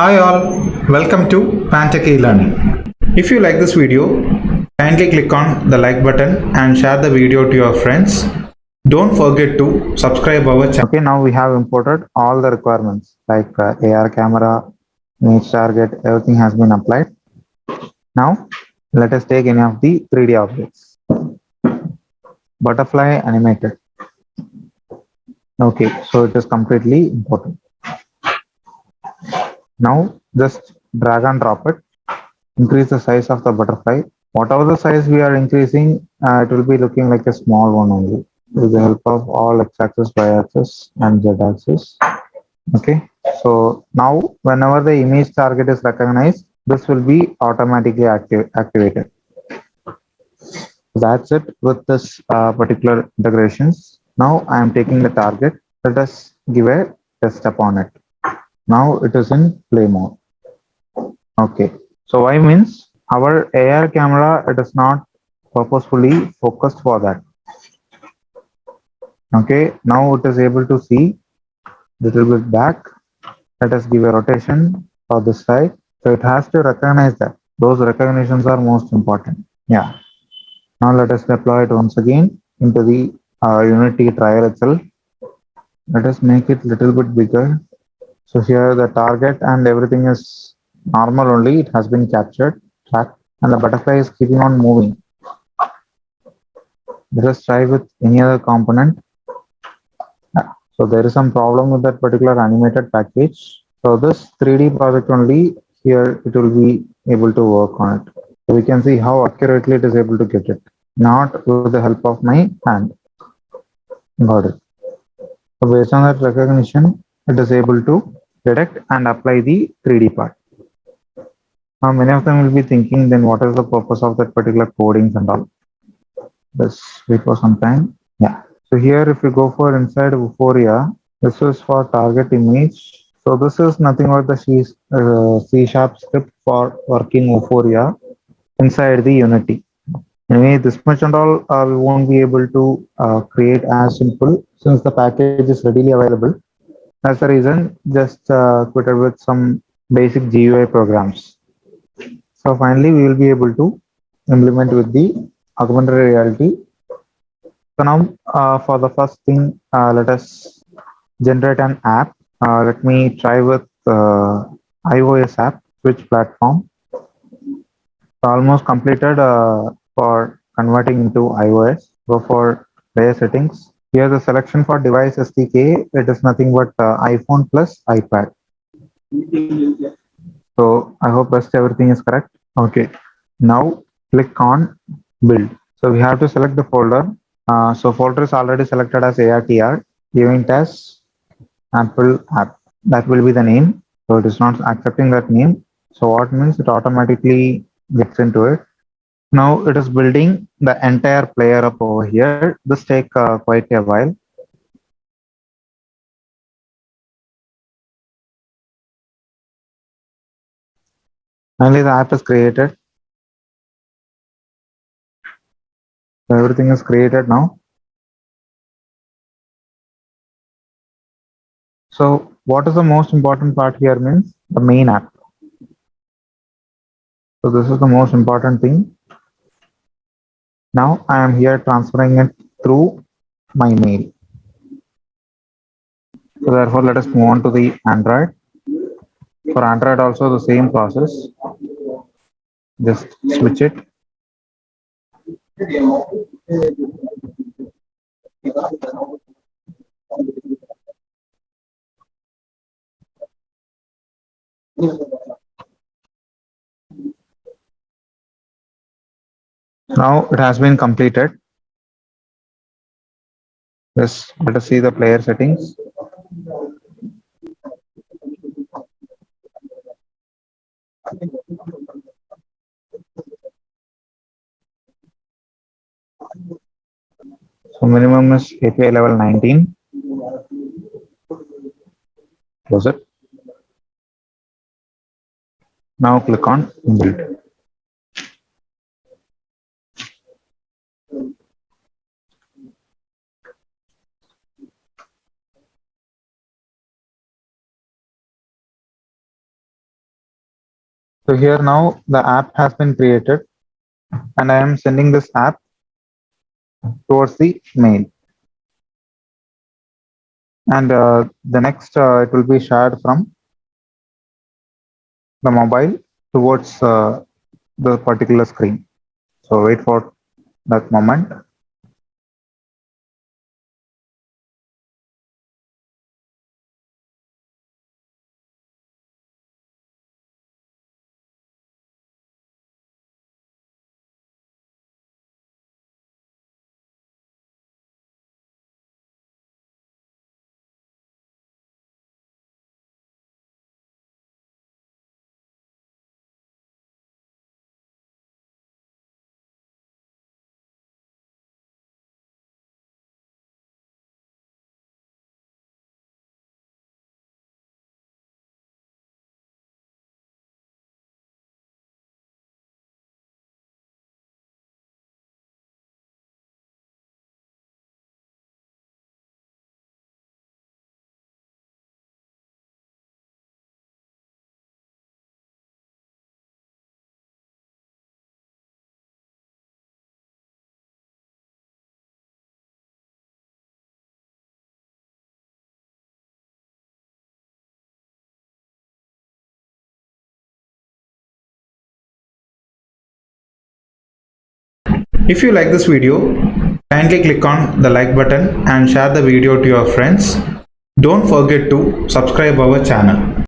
Hi all, welcome to Pantechelearning. If you like this video, kindly click on the like button and share the video to your friends. Don't forget to subscribe our channel. Okay, now we have imported all the requirements like AR camera, image target, everything has been applied. Now let us take any of the 3D objects. Butterfly animated. Okay, so it is completely imported. Now just drag and drop it. Increase the size of the butterfly. Whatever the size we are increasing, it will be looking like a small one only with the help of all x-axis, y-axis and z-axis. Okay, so now whenever the image target is recognized, this will be automatically activated. That's it with this particular integrations. Now I am taking the target. Let us give a test upon it. Now it is in play mode. Okay, so why means our AR camera, it is not purposefully focused for that. Okay, now it is able to see little bit back. Let us give a rotation for this side. So it has to recognize that. Those recognitions are most important. Yeah. Now let us deploy it once again into the Unity trial itself. Let us make it little bit bigger. So here the target and everything is normal only. It has been captured, tracked, and the butterfly is keeping on moving. Let us try with any other component. So there is some problem with that particular animated package. So this 3D project only, here it will be able to work on it. So we can see how accurately it is able to get it, not with the help of my hand. Got it. So based on that recognition, it is able to detect and apply the 3D part. Now many of them will be thinking, then what is the purpose of that particular codings and all? Let's wait for some time. Yeah. So here if you go for inside Vuforia, this is for target image. So this is nothing but the C sharp script for working Vuforia inside the Unity. Anyway, this much and all we won't be able to create as simple since the package is readily available. That's the reason just quit it with some basic GUI programs. So finally, we will be able to implement with the augmented reality. So now for the first thing, let us generate an app. Let me try with iOS app, which platform. Almost completed for converting into iOS. Go for player settings. Here the selection for device SDK, it is nothing but iPhone plus iPad. So I hope rest everything is correct. Okay. Now click on build. So we have to select the folder. So folder is already selected as ARTR, event as Apple app. That will be the name. So it is not accepting that name. So what means it automatically gets into it. Now it is building the entire player up over here. This take quite a while. Finally, the app is created. So everything is created now. So what is the most important part here means the main app. So this is the most important thing. Now I am here transferring it through my mail. So therefore, let us move on to the Android. For Android also the same process. Just switch it. Now it has been completed. Yes, let us see the player settings. So minimum is API level 19. Close it. Now click on build. So here now the app has been created and I am sending this app towards the mail. And the next it will be shared from the mobile towards the particular screen. So wait for that moment. If you like this video, kindly click on the like button and share the video to your friends. Don't forget to subscribe our channel.